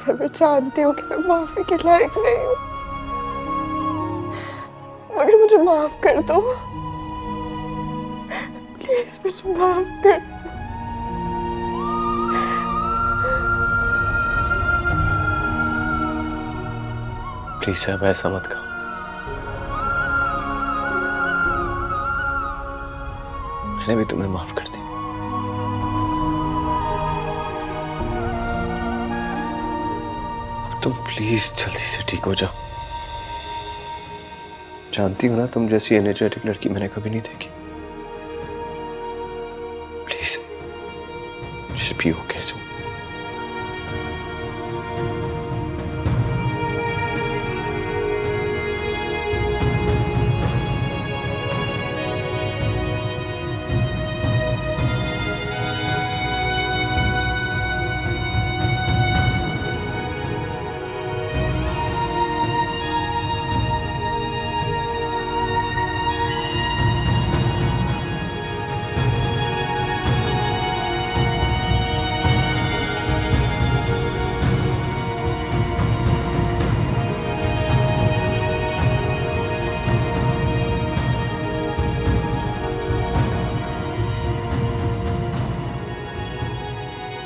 वैसे मैं जानती हूँ कि मैं माफी के लायक नहीं हूँ, मगर मुझे माफ कर दो, प्लीज मुझे माफ कर दो। प्लीज साहब ऐसा मत कहो। मैंने भी तुम्हें माफ कर दिया। अब तुम प्लीज जल्दी से ठीक हो जाओ। जानती हो ना, तुम जैसी एनर्जेटिक लड़की मैंने कभी नहीं देखी। Please just be okay soon.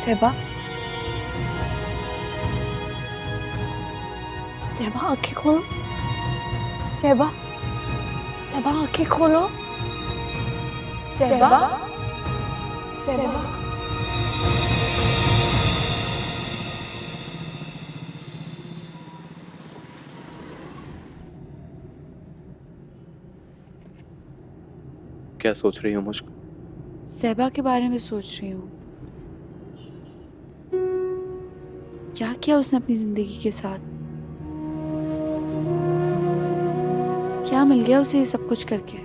सेबा, सेबा आंखें खोलो। सेबा, सेबा आंखें खोलो। सेबा, सेबा। क्या सोच रही हो मुझको? सेबा के बारे में सोच रही हूँ। क्या किया उसने अपनी जिंदगी के साथ? क्या मिल गया उसे ये सब कुछ करके?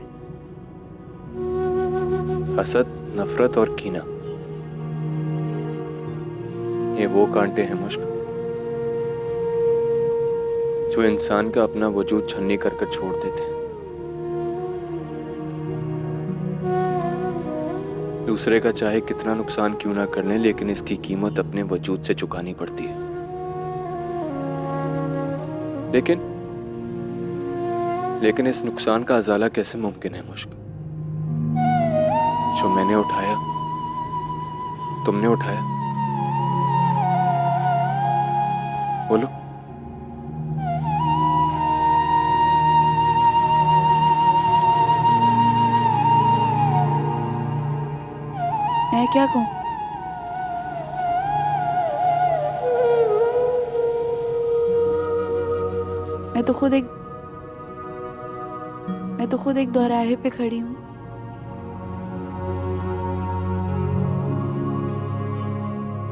हसद, नफरत और कीना, ये वो कांटे हैं मुश्क जो इंसान का अपना वजूद छन्नी कर कर छोड़ देते हैं। दूसरे का चाहे कितना नुकसान क्यों ना कर लें, लेकिन इसकी कीमत अपने वजूद से चुकानी पड़ती है। लेकिन इस नुकसान का अजाला कैसे मुमकिन है मुश्क? जो मैंने उठाया, तुमने उठाया। बोलो। मैं क्या कहूँ? मैं तो खुद एक दोराहे पे खड़ी हूँ।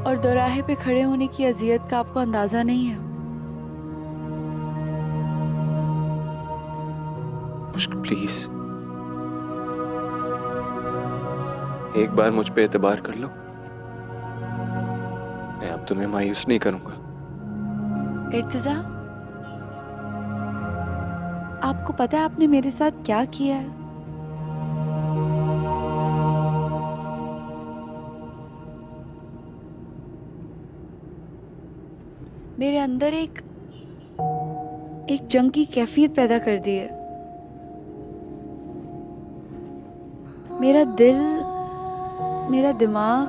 और दोराहे पे खड़े होने की अजियत का आपको अंदाजा नहीं है। मुश्क प्लीज, एक बार मुझ पे एतबार कर लो। मैं अब तुम्हें मायूस नहीं करूंगा। इर्तिजा, आपको पता है आपने मेरे साथ क्या किया है? मेरे अंदर एक जंग की कैफियत पैदा कर दी है। मेरा दिल, मेरा दिमाग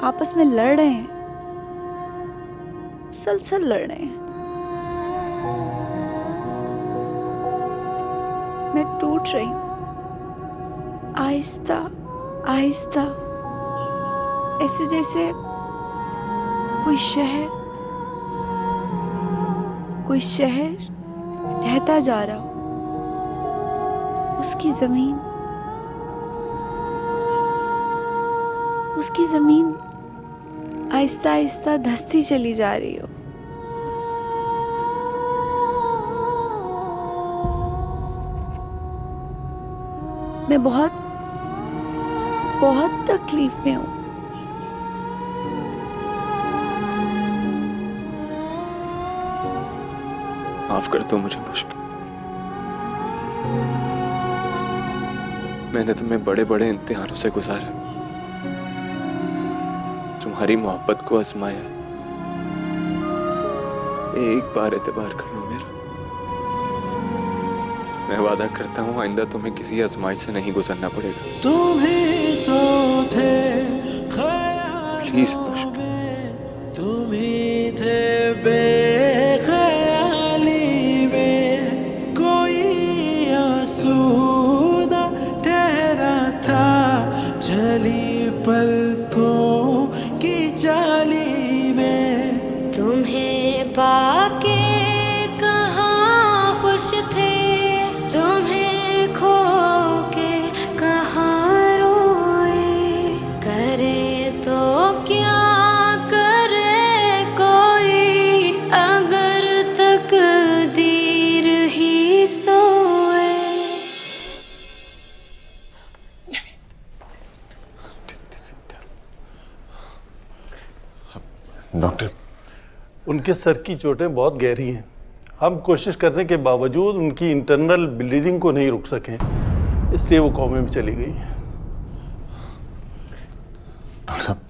आपस में लड़ रहे हैं, मुसलसल लड़ रहे हैं। मैं टूट रही हूँ, आहिस्ता आहिस्ता, ऐसे जैसे कोई शहर ढहता जा रहा हो, उसकी जमीन आहिस्ता आहिस्ता धंसती चली जा रही हो। मैं बहुत तकलीफ में हूँ। माफ कर दो मुझे मुश्क। मैंने तुम्हें बड़े बड़े इम्तिहानों से गुजारा, तुम्हारी मोहब्बत को आजमाया, एक बार एतबार कर लो मेरा। मैं वादा करता हूँ आइंदा तुम्हें किसी आजमाइश से नहीं गुजरना पड़ेगा। तुम ही तो थे प्लीज ख्यालों मुश्क। में, तुम ही थे बेख्याली में, कोई आसूदा ठहरा था चली पलकों की जाली में। तुम्हें पाके कहाँ खुश थे, तुम्हें खो के कहाँ रोए, करे तो क्या करे कोई, अगर तकदीर ही सोए। डॉक्टर, उनके सर की चोटें बहुत गहरी हैं। हम कोशिश करने के बावजूद उनकी इंटरनल ब्लीडिंग को नहीं रोक सके, इसलिए वो कोमे में चली गई हैं। डॉक्टर साहब,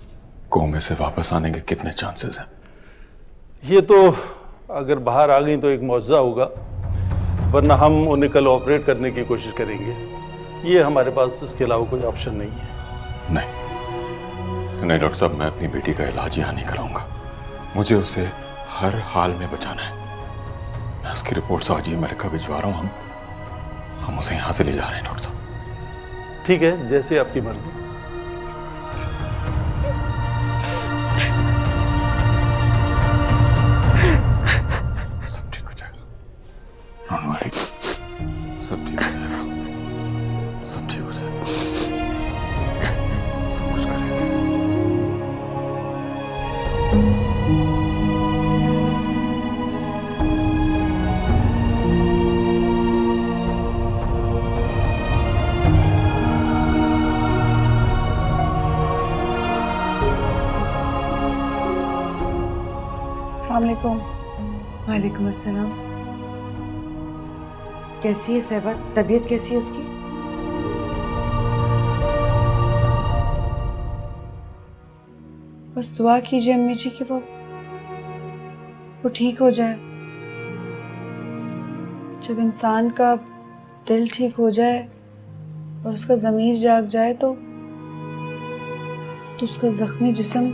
कोमे से वापस आने के कितने चांसेस हैं? ये तो अगर बाहर आ गई तो एक मौजज़ा होगा, वरना हम उन्हें कल ऑपरेट करने की कोशिश करेंगे। ये हमारे पास इसके अलावा कोई ऑप्शन नहीं है। नहीं डॉक्टर साहब, मैं अपनी बेटी का इलाज यहाँ नहीं कराऊंगा। मुझे उसे हर हाल में बचाना है। मैं उसकी रिपोर्ट्स आज ही अमेरिका भिजवा रहा हूँ। हम उसे यहाँ से ले जा रहे हैं डॉक्टर साहब। ठीक है, जैसे आपकी मर्जी। सब ठीक हो जाएगा। डोंट वरी, सब ठीक हो जाएगा। सब ठीक हो जाएगा। सब कुछ करेंगे। अस्सलामुअलैकुम। वालेकुम अस्सलाम। कैसी है साहिबा? तबीयत कैसी है उसकी? बस दुआ कीजिए अम्मी जी कि वो ठीक हो जाए। जब इंसान का दिल ठीक हो जाए और उसका ज़मीर जाग जाए तो उसका जख्मी जिस्म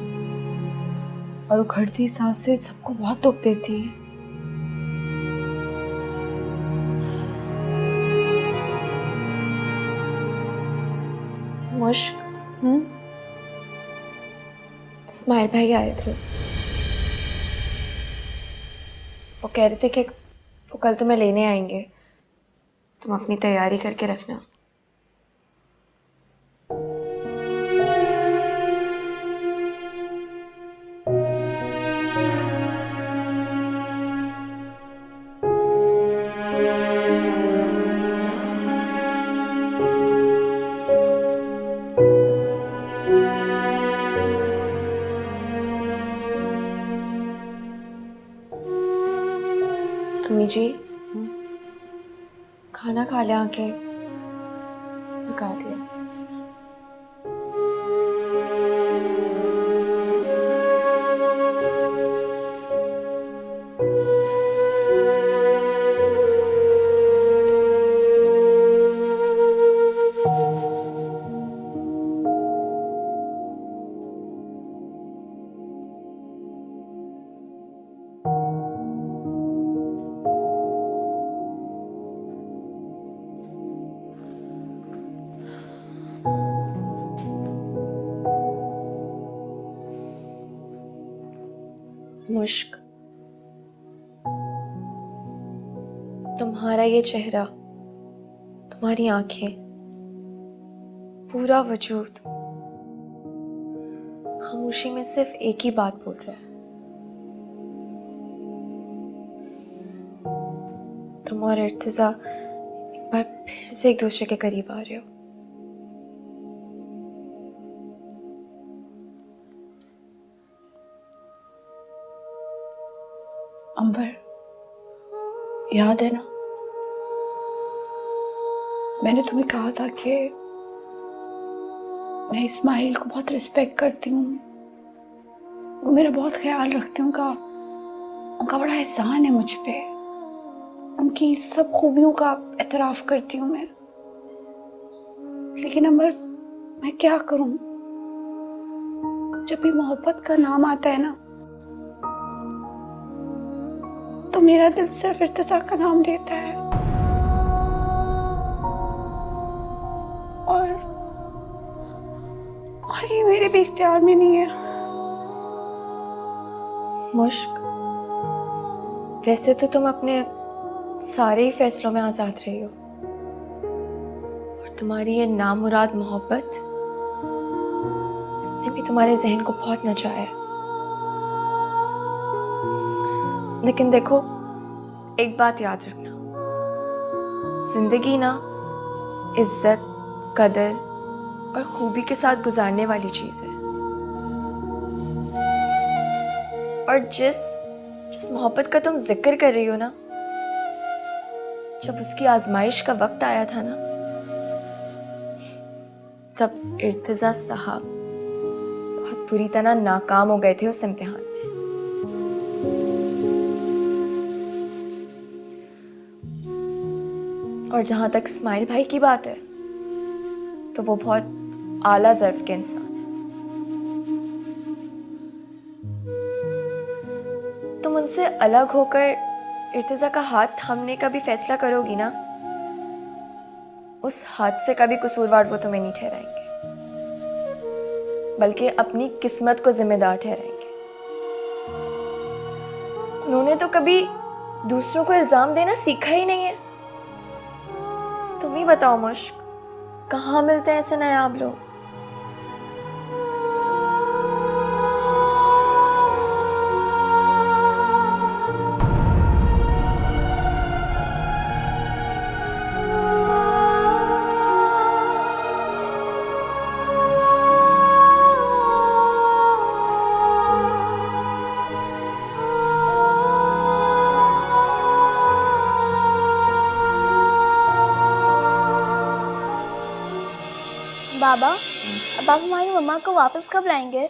और उखड़ती सांसें सबको बहुत दुख देती हैं। मुश्क, इस्माइल भाई आए थे। वो कह रहे थे कि वो कल तुम्हें लेने आएंगे, तुम अपनी तैयारी करके रखना। अम्मी जी, खाना खा ले आके, थका दिया। मुश्क, तुम्हारा ये चेहरा, तुम्हारी आंखें, पूरा वजूद खामोशी में सिर्फ एक ही बात बोल रहा है। तुम और इर्तिजा एक बार फिर से एक दूसरे के करीब आ रहे हो। अंबर, याद है ना, मैंने तुम्हें कहा था कि मैं इस्माइल को बहुत रिस्पेक्ट करती हूँ, वो मेरा बहुत ख्याल रखते हैं, उनका उनका बड़ा एहसान है मुझ पे। उनकी सब खूबियों का एतराफ़ करती हूँ मैं, लेकिन अमर मैं क्या करूँ? जब भी मोहब्बत का नाम आता है ना, तो मेरा दिल सिर्फ इर्तिजा का नाम लेता है। और ये मेरे भी इख्तियार में नहीं है। मुश्क, वैसे तो तुम अपने सारे ही फैसलों में आज़ाद रही हो, और तुम्हारी ये नामुराद मोहब्बत, इसने भी तुम्हारे जहन को बहुत नचाया। लेकिन देखो, एक बात याद रखना, जिंदगी ना इज्जत, कदर और खूबी के साथ गुजारने वाली चीज है। और जिस मोहब्बत का तुम जिक्र कर रही हो ना, जब उसकी आजमाइश का वक्त आया था ना, तब इर्तिजा साहब बहुत बुरी तरह नाकाम हो गए थे उस इम्तिहान में। और जहां तक इस्माइल भाई की बात है, तो वो बहुत आला ज़र्फ के इंसान। तुम उनसे अलग होकर इर्तिजा का हाथ थामने का भी फैसला करोगी ना, उस हादसे का भी कसूरवार वो तुम्हें नहीं ठहराएंगे, बल्कि अपनी किस्मत को जिम्मेदार ठहराएंगे। उन्होंने तो कभी दूसरों को इल्जाम देना सीखा ही नहीं है। तुम ही बताओ मुश्क, कहाँ मिलते हैं ऐसे नायाब लोग? बाबा, अब आप हमारी मम्मा को वापस कब लाएंगे?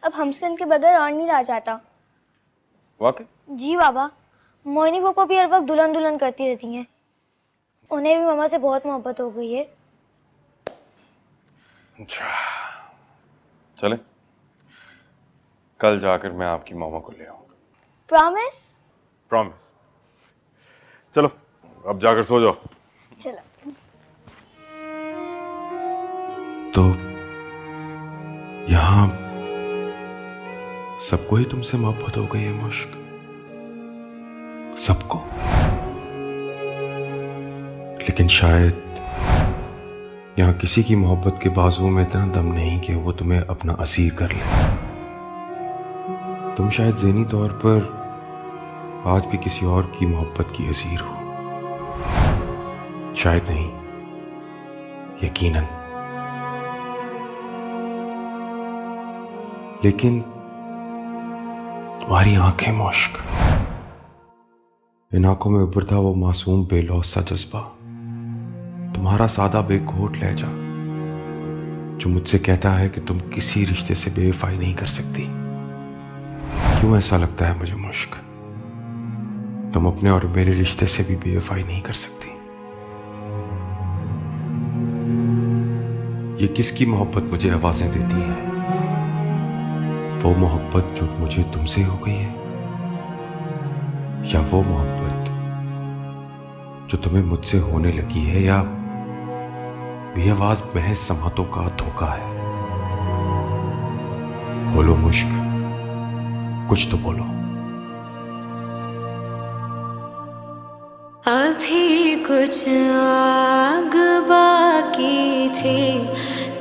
अब हमसे उनके बगैर और नहीं रहा जाता। वाकई? जी बाबा, मोहिनी को भी हर वक्त दुल्हन दुल्हन करती रहती हैं। उन्हें भी मम्मा से बहुत मोहब्बत हो गई है। अच्छा, चले कल जाकर मैं आपकी मामा को ले आऊंगा। प्रॉमिस? प्रॉमिस। चलो अब जाकर सो जाओ। चलो। तो यहां सबको ही तुमसे मोहब्बत हो गई है मुश्क? सबको? लेकिन शायद यहां किसी की मोहब्बत के बाजुओं में इतना दम नहीं कि वो तुम्हें अपना असीर कर ले। तुम शायद ज़हनी तौर पर आज भी किसी और की मोहब्बत की असीर हो। शायद नहीं, यकीनन। लेकिन तुम्हारी आंखें मुश्क, इन आंखों में उभरता वो मासूम बेलौस सा जज्बा, तुम्हारा सादा बेखोट लहजा जो मुझसे कहता है कि तुम किसी रिश्ते से बेवफाई नहीं कर सकती। क्यों ऐसा लगता है मुझे मुश्क? तुम अपने और मेरे रिश्ते से भी बेवफाई नहीं कर सकती। ये किसकी मोहब्बत मुझे आवाजें देती है? वो मोहब्बत जो मुझे तुमसे हो गई है, या वो मोहब्बत जो तुम्हें मुझसे होने लगी है, या भी आवाज महज समातों का धोखा है? बोलो मुश्क, कुछ तो बोलो। अभी कुछ आग बाकी थी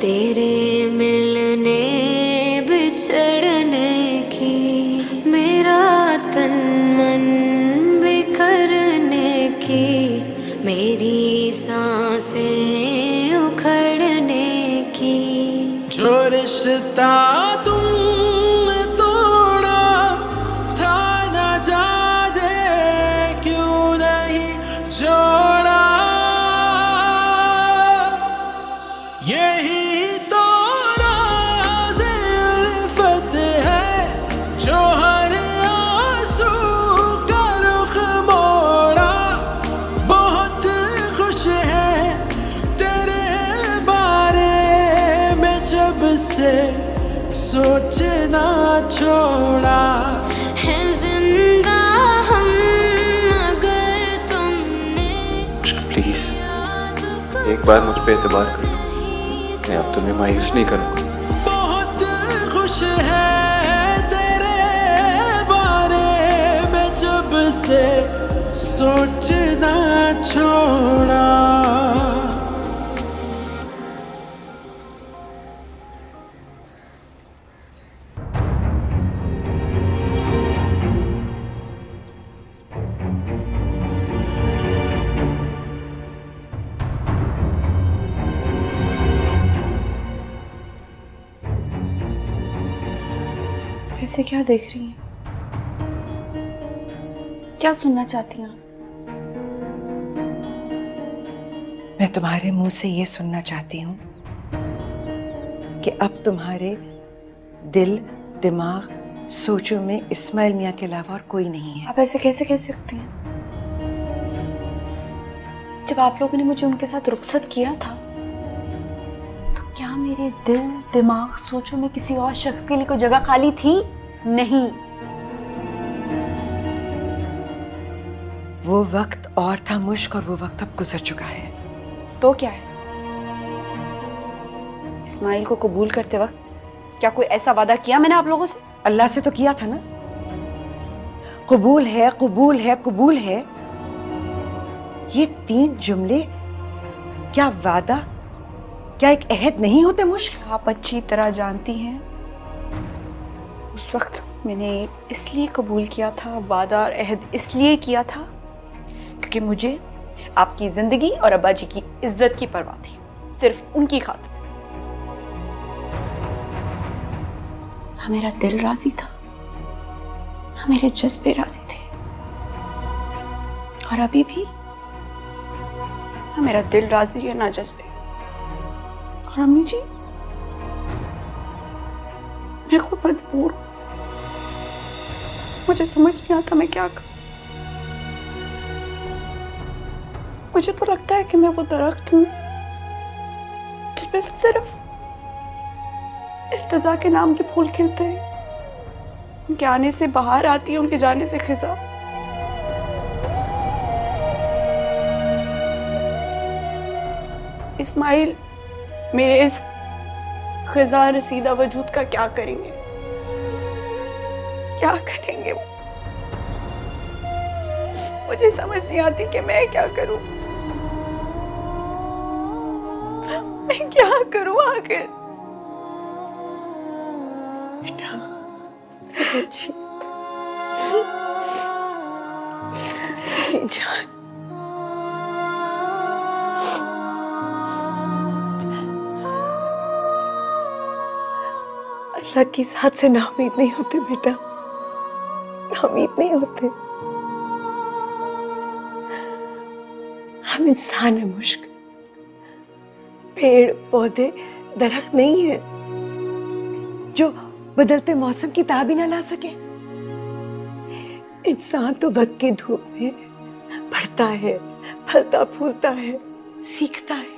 तेरे मिलने बिछड़ने की, मेरा तन मन बिखरने की, मेरी सांसें उखड़ने की। जो रिश्ता तुमने तोड़ा था ना जाने क्यों नहीं जोड़ा, यही तो राज़ उल्फत है जो हर आंसू सोचना छोड़ा। है जिंदा हम अगर तुमने प्लीज एक बार मुझ पे एतबार कर लो, मैं अब तुम्हें मायूस नहीं करूंगा। बहुत खुश है तेरे बारे में जब से सोचना छोड़ा। ऐसे क्या देख रही हैं? क्या सुनना चाहती हैं? मैं तुम्हारे मुंह से ये सुनना चाहती हूँ कि अब तुम्हारे दिल, दिमाग, सोचों में इस्माइल मियाँ के अलावा और कोई नहीं है। आप ऐसे कैसे कह सकती हैं? जब आप लोगों ने मुझे उनके साथ रुखसत किया था तो क्या मेरे दिल, दिमाग, सोचों में किसी और शख्स के लिए कोई जगह खाली थी? नहीं। वो वक्त और था मुश्क, और वो वक्त अब गुजर चुका है। तो क्या है? इस्माइल को कबूल करते वक्त क्या कोई ऐसा वादा किया मैंने आप लोगों से? अल्लाह से तो किया था ना, कबूल है, कबूल है, कबूल है। ये 3 जुमले क्या वादा, क्या एक अहद नहीं होते मुश्क? आप अच्छी तरह जानती हैं उस वक्त मैंने इसलिए कबूल किया था, वादा और अहद इसलिए किया था क्योंकि मुझे आपकी जिंदगी और अब्बा जी की इज्जत की परवाह थी, सिर्फ उनकी खातिर। हाँ, मेरा दिल राजी था, हाँ मेरे जज्बे राजी थे, और अभी भी हाँ मेरा दिल राजी है ना जज्बे। और अम्मी जी, मैं खुद मजबूर हूं, मुझे समझ नहीं आता मैं क्या करूं। मुझे तो लगता है कि मैं वो दरख्त हूं जिसपे सिर्फ इर्तिजा के नाम के फूल खिलते हैं। उनके आने से बाहर आती है, उनके जाने से खिजा। इस्माइल मेरे इस खिजा रसीदा वजूद का क्या करेंगे? क्या करेंगे वो? मुझे समझ नहीं आती कि मैं क्या करूं। मैं क्या करूं आखिर? बेटा, अच्छी जान, अल्लाह की साथ से नाउम्मीद नहीं होते बेटा, नाउम्मीद नहीं होते। हम इंसान है मुश्क, पेड़ पौधे दरख्त नहीं है जो बदलते मौसम की ताबी ना ला सके। इंसान तो वक्त की धूप में बढ़ता है, फलता फूलता है, सीखता है।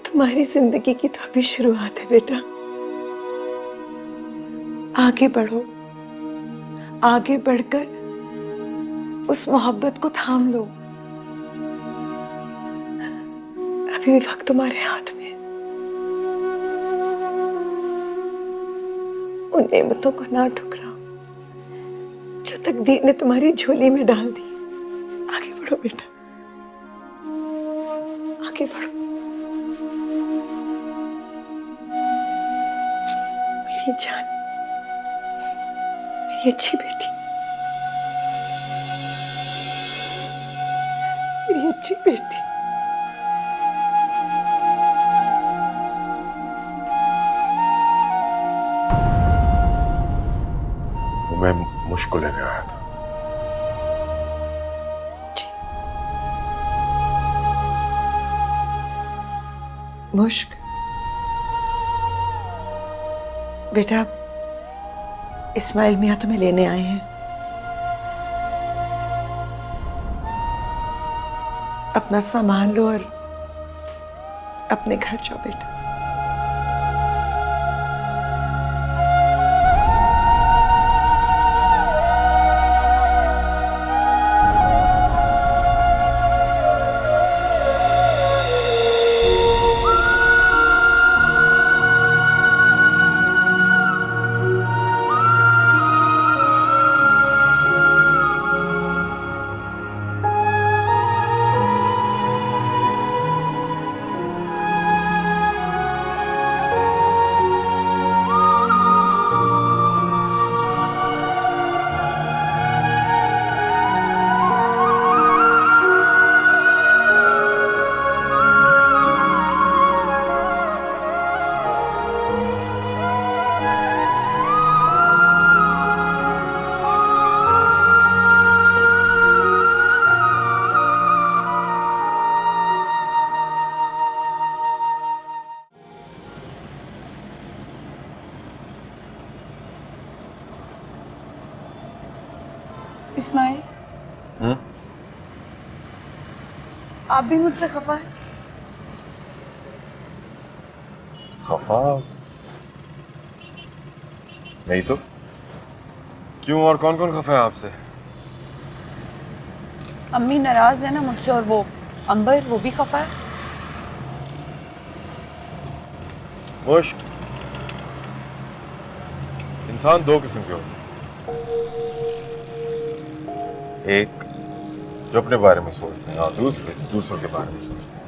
तुम्हारी जिंदगी की तो अभी शुरुआत है बेटा, आगे बढ़ो, आगे बढ़कर उस मोहब्बत को थाम लो। अभी भी वक्त तुम्हारे हाथ में, उन नेमतों को ना ठुकराओ जो तकदीर ने तुम्हारी झोली में डाल दी। आगे बढ़ो बेटा, आगे बढ़ो। मेरी जान, मेरी अच्छी बेटी, मेरी अच्छी बेटी। मैं मुश्क लेने आया था। मुश्क बेटा, इस्माइल मियाँ तुम्हें लेने आए हैं। अपना सामान लो और अपने घर जाओ बेटा। इस्माइल, आप भी मुझसे खफा है? खफा नहीं तो क्यों, और कौन कौन खफा है आपसे? अम्मी नाराज है ना मुझसे, और वो अंबर, वो भी खफा है। मुश्क, इंसान दो किस्म के होते हैं, एक जो अपने बारे में सोचते हैं और दूसरे दूसरों के बारे में सोचते हैं।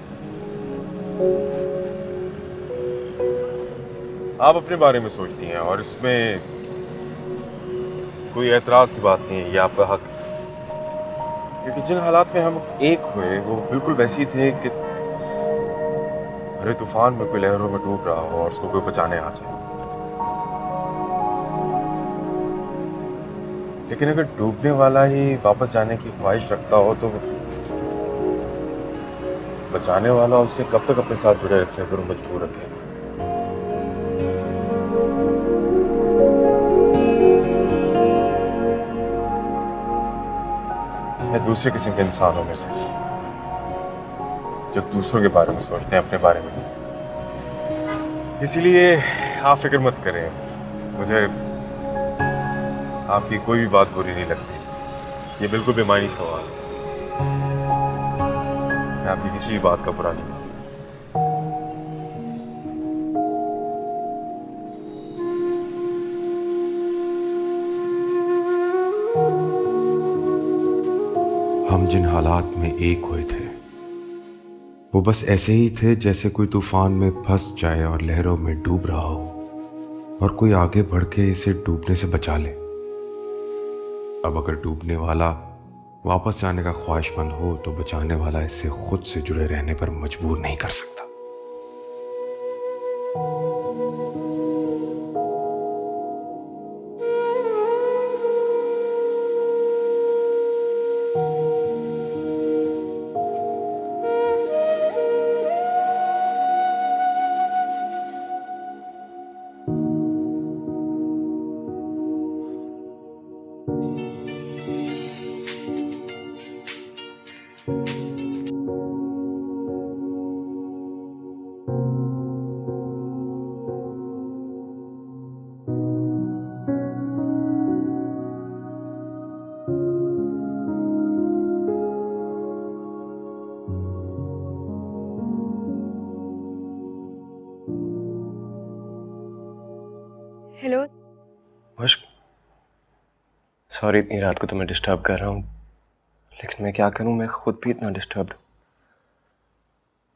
आप अपने बारे में सोचती हैं और इसमें कोई एतराज की बात नहीं है, ये आपका हक है, क्योंकि जिन हालात में हम एक हुए वो बिल्कुल वैसे ही थे कि अरे तूफान में कोई लहरों में डूब रहा हो और उसको कोई बचाने आ जाए। लेकिन अगर डूबने वाला ही वापस जाने की ख्वाहिश रखता हो तो बचाने वाला उससे कब तक अपने साथ जुड़े रखे पर मजबूर रखे। मैं दूसरे किस्म के इंसानों में से, जो दूसरों के बारे में सोचते हैं, अपने बारे में नहीं। इसीलिए आप फिक्र मत करें, मुझे आपकी कोई भी बात बुरी नहीं लगती। ये बिल्कुल बेमानी सवाल है, मैं आपकी किसी भी बात का बुरा नहीं मानता। हम जिन हालात में एक हुए थे वो बस ऐसे ही थे जैसे कोई तूफान में फंस जाए और लहरों में डूब रहा हो और कोई आगे बढ़ के इसे डूबने से बचा ले। अब अगर डूबने वाला वापस जाने का ख्वाहिशमंद हो तो बचाने वाला इससे खुद से जुड़े रहने पर मजबूर नहीं कर सकता। हेलो। मुश्क, सॉरी इतनी रात को तुम्हें डिस्टर्ब कर रहा हूँ, लेकिन मैं क्या करूँ, मैं खुद भी इतना डिस्टर्ब्ड हूँ।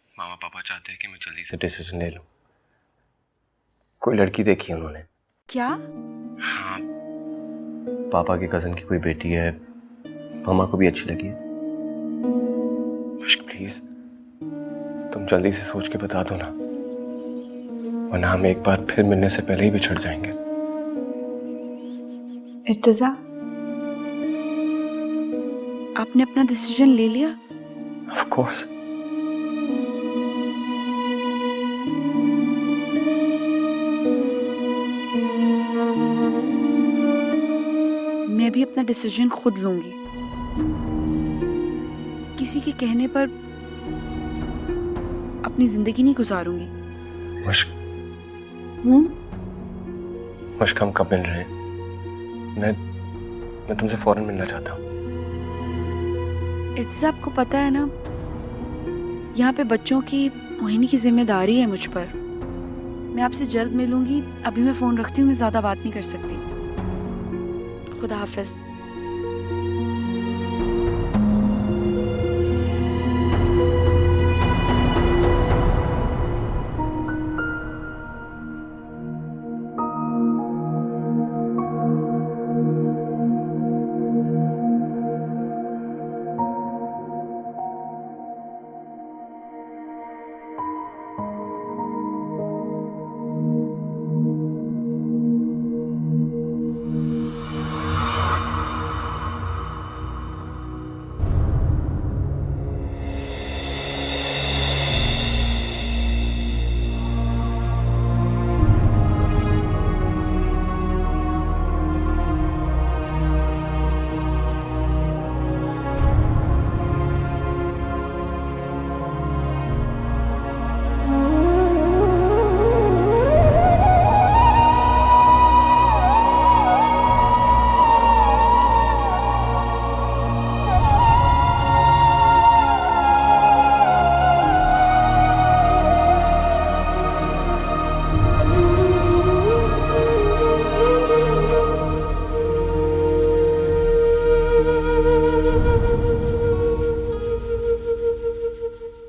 मामा पापा चाहते हैं कि मैं जल्दी से डिसीजन ले लूँ। कोई लड़की देखी है उन्होंने। क्या? हाँ, पापा के कजन की कोई बेटी है, मामा को भी अच्छी लगी है। मुश्क प्लीज तुम जल्दी से सोच के बता दो ना, वरना हम एक बार फिर मिलने से पहले ही बिछड़ जाएंगे। इर्तिजा, आपने अपना डिसीजन ले लिया? Of course. मैं भी अपना डिसीजन खुद लूंगी। किसी के कहने पर अपनी जिंदगी नहीं गुजारूंगी। मुश्क मुश्क, हम कब मिल रहे हैं? मैं तुमसे फौरन मिलना चाहता हूँ। इत्ज़ा, आपको पता है ना, यहाँ पे बच्चों की मोहिनी की जिम्मेदारी है मुझ पर। मैं आपसे जल्द मिलूंगी। अभी मैं फोन रखती हूँ, मैं ज्यादा बात नहीं कर सकती। खुदा हाफिज।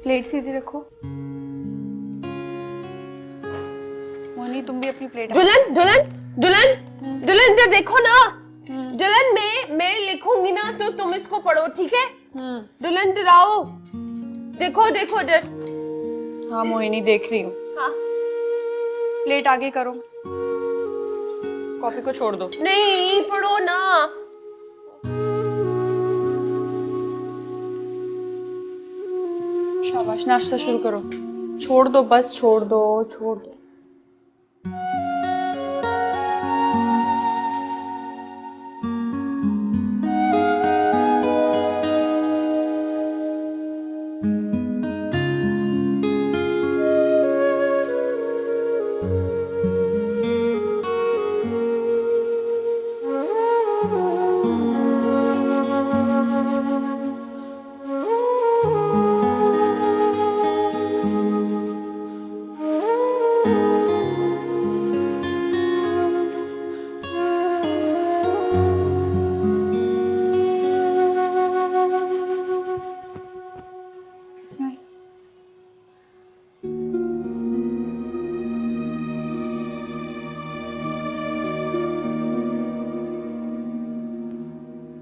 प्लेट सीधी रखो। मोहिनी, तुम भी अपनी प्लेट। दुल्हन दुल्हन दुल्हन दुल्हन, इधर देखो ना। दुल्हन, मैं लिखूंगी ना तो तुम इसको पढ़ो, ठीक है? दुल्हन इधर आओ, देखो देखो इधर। हाँ मोहिनी, देख रही हूँ। हाँ। प्लेट आगे करो, कॉफी को छोड़ दो। नहीं, पढ़ो ना। शाबाश, नाश्ता शुरू करो। छोड़ दो, बस छोड़ दो, छोड़ दो।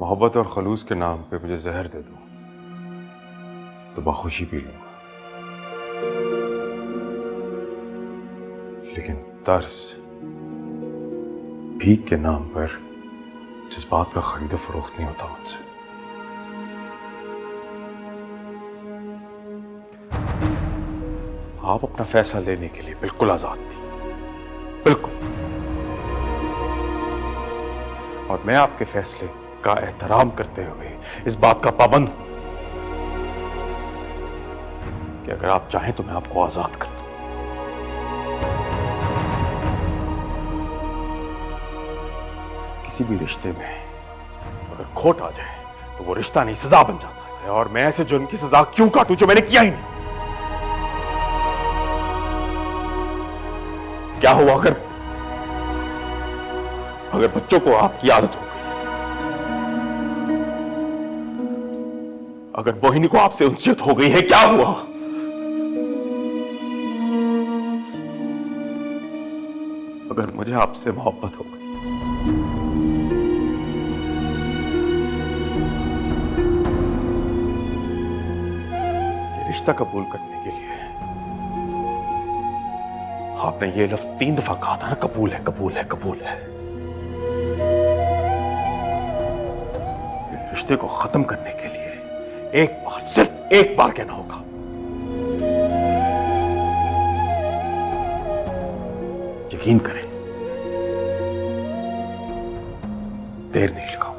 मोहब्बत और खलूस के नाम पे मुझे जहर दे दो तो बखुशी पी लूंगा, लेकिन तर्स, भीख के नाम पर जज्बात का खरीद फरोख्त नहीं होता मुझसे। आप अपना फैसला लेने के लिए बिल्कुल आजाद थी, बिल्कुल, और मैं आपके फैसले का एहतराम करते हुए इस बात का पाबंद हूं कि अगर आप चाहें तो मैं आपको आजाद कर दूं। किसी भी रिश्ते में अगर खोट आ जाए तो वो रिश्ता नहीं, सजा बन जाता है, और मैं ऐसे जुर्म की सजा क्यों काटूं जो मैंने किया ही नहीं? क्या हुआ अगर बच्चों को आपकी आदत हो गई, अगर मोहिनी को आपसे उन्नत हो गई है, क्या हुआ? अगर मुझे आपसे मोहब्बत हो गई, ये रिश्ता कबूल करने के लिए आपने ये लफ्ज 3 दफा कहा था ना, कबूल है, कबूल है, कबूल है। इस रिश्ते को खत्म करने के लिए एक बार, सिर्फ एक बार कहना होगा। यकीन करें, देर नहीं लगाऊंगा।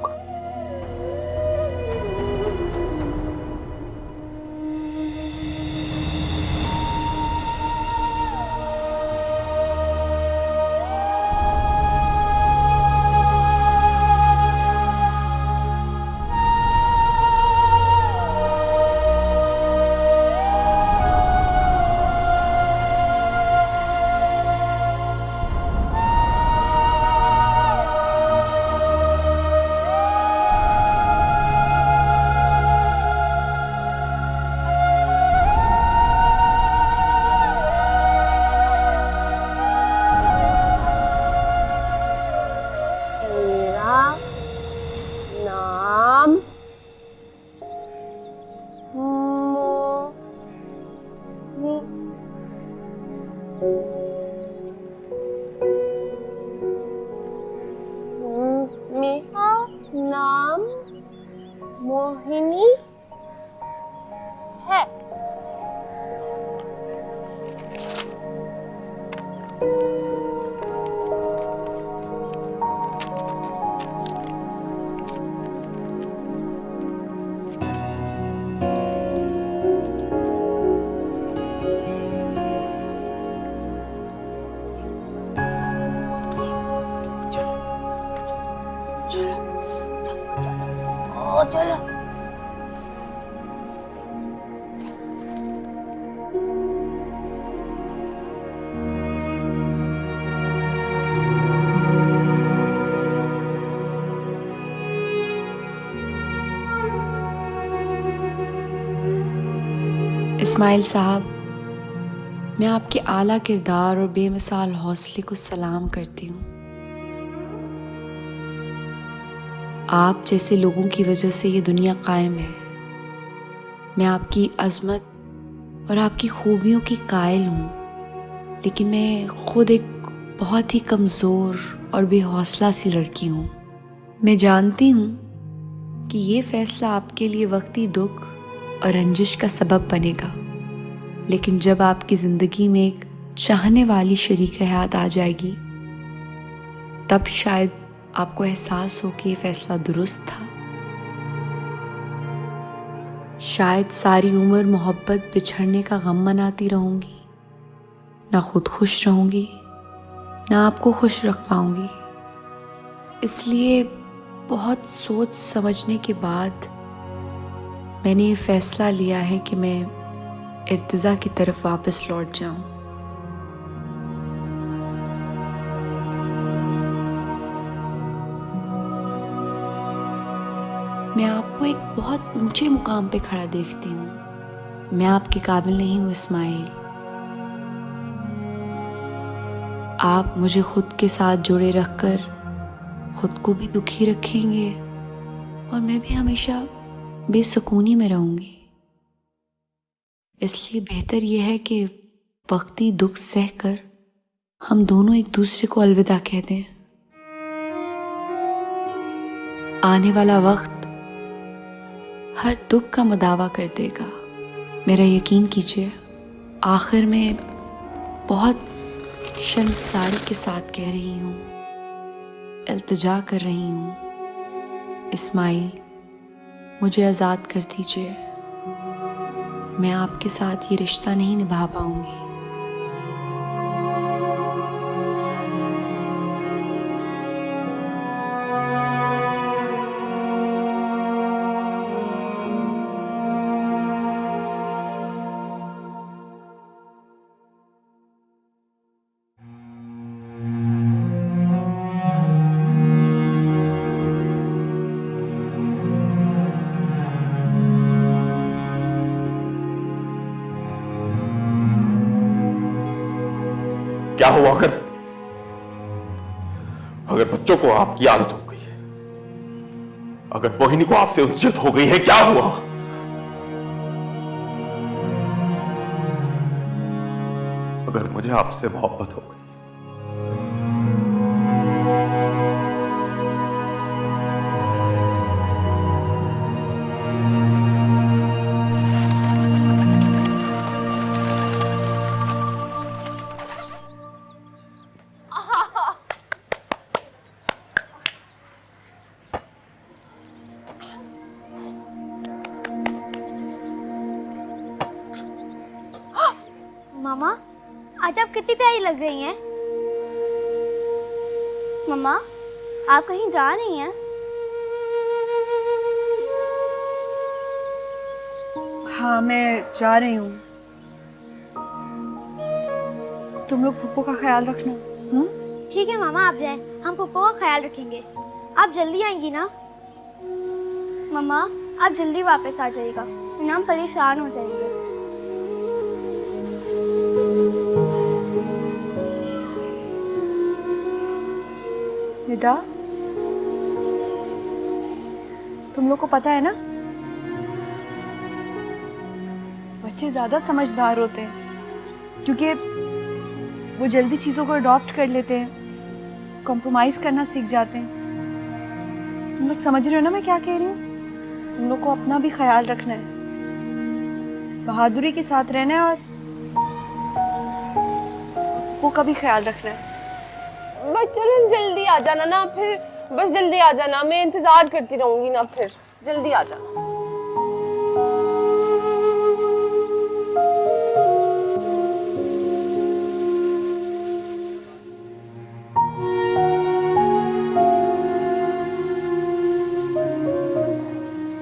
मेरा नाम मोहिनी है। चलो इस्माइल साहब, मैं आपके आला किरदार और बेमिसाल हौसले को सलाम करती हूँ। आप जैसे लोगों की वजह से ये दुनिया कायम है। मैं आपकी अज़मत और आपकी खूबियों की कायल हूँ, लेकिन मैं खुद एक बहुत ही कमज़ोर और बेहौसला सी लड़की हूँ। मैं जानती हूँ कि ये फ़ैसला आपके लिए वक्ती दुख और रंजिश का सबब बनेगा, लेकिन जब आपकी ज़िंदगी में एक चाहने वाली शरीक हयात आ जाएगी, तब शायद आपको एहसास हो कि ये फ़ैसला दुरुस्त था। शायद सारी उम्र मोहब्बत बिछड़ने का गम मनाती रहूँगी, ना खुद खुश रहूँगी, ना आपको खुश रख पाऊँगी। इसलिए बहुत सोच समझने के बाद मैंने ये फ़ैसला लिया है कि मैं इर्तिज़ा की तरफ वापस लौट जाऊँ। मैं आपको एक बहुत ऊंचे मुकाम पे खड़ा देखती हूँ। मैं आपके काबिल नहीं हूँ इस्माइल। आप मुझे खुद के साथ जोड़े रखकर खुद को भी दुखी रखेंगे और मैं भी हमेशा बेसुकूनी में रहूंगी। इसलिए बेहतर यह है कि वक्ती दुख सहकर हम दोनों एक दूसरे को अलविदा कह दें। आने वाला वक्त हर दुख का मुदावा कर देगा, मेरा यकीन कीजिए। आखिर में बहुत शर्मसारी के साथ कह रही हूँ, इल्तिजा कर रही हूँ, इस्माइल मुझे आज़ाद कर दीजिए। मैं आपके साथ ये रिश्ता नहीं निभा पाऊंगी। क्या हुआ अगर बच्चों को आपकी आदत हो गई है, अगर मोहिनी को आपसे उज्जत हो गई है, क्या हुआ? अगर मुझे आपसे मोहब्बत हो गई, मामा, आज आप कितनी प्यारी लग रही हैं। मम्मा, आप कहीं जा रही हैं? हाँ, मैं जा रही हूँ। तुम लोग पुप्पो का ख्याल रखना। ठीक है मामा, आप जाएं, हम पुप्पो का ख्याल रखेंगे। आप जल्दी आएंगी ना? मम्मा, आप जल्दी वापस आ जाइएगा, वरना हम परेशान हो जाएंगे। निदा, तुम लोग को पता है ना, बच्चे ज्यादा समझदार होते हैं, क्योंकि वो जल्दी चीज़ों को अडॉप्ट कर लेते हैं, कॉम्प्रोमाइज़ करना सीख जाते हैं। तुम लोग समझ रहे हो ना मैं क्या कह रही हूँ? तुम लोग को अपना भी ख्याल रखना है, बहादुरी के साथ रहना है और वो का भी ख्याल रखना है। बस चलन जल्दी आ जाना ना, फिर बस जल्दी आ जाना, मैं इंतजार करती रहूंगी ना, फिर जल्दी आ जाना।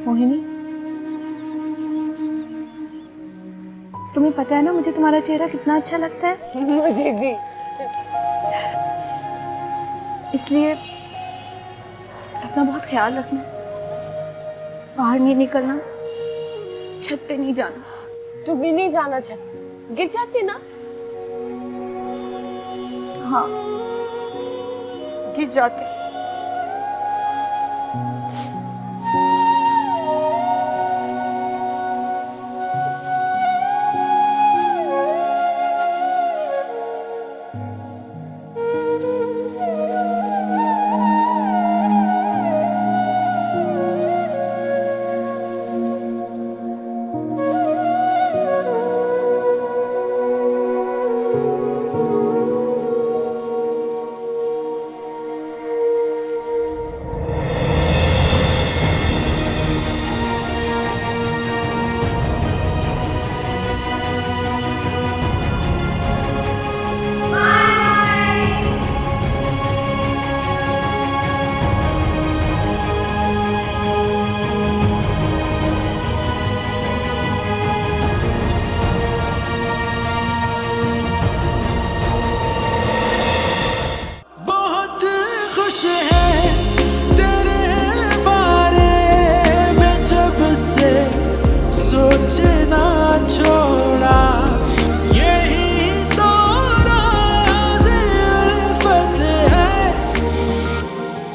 मोहिनी, तुम्हें पता है ना मुझे तुम्हारा चेहरा कितना अच्छा लगता है। मुझे भी। इसलिए अपना बहुत ख्याल रखना, बाहर नहीं निकलना, छत पे नहीं जाना। तू भी नहीं जाना, छत गिर जाती ना। हाँ, गिर जाते।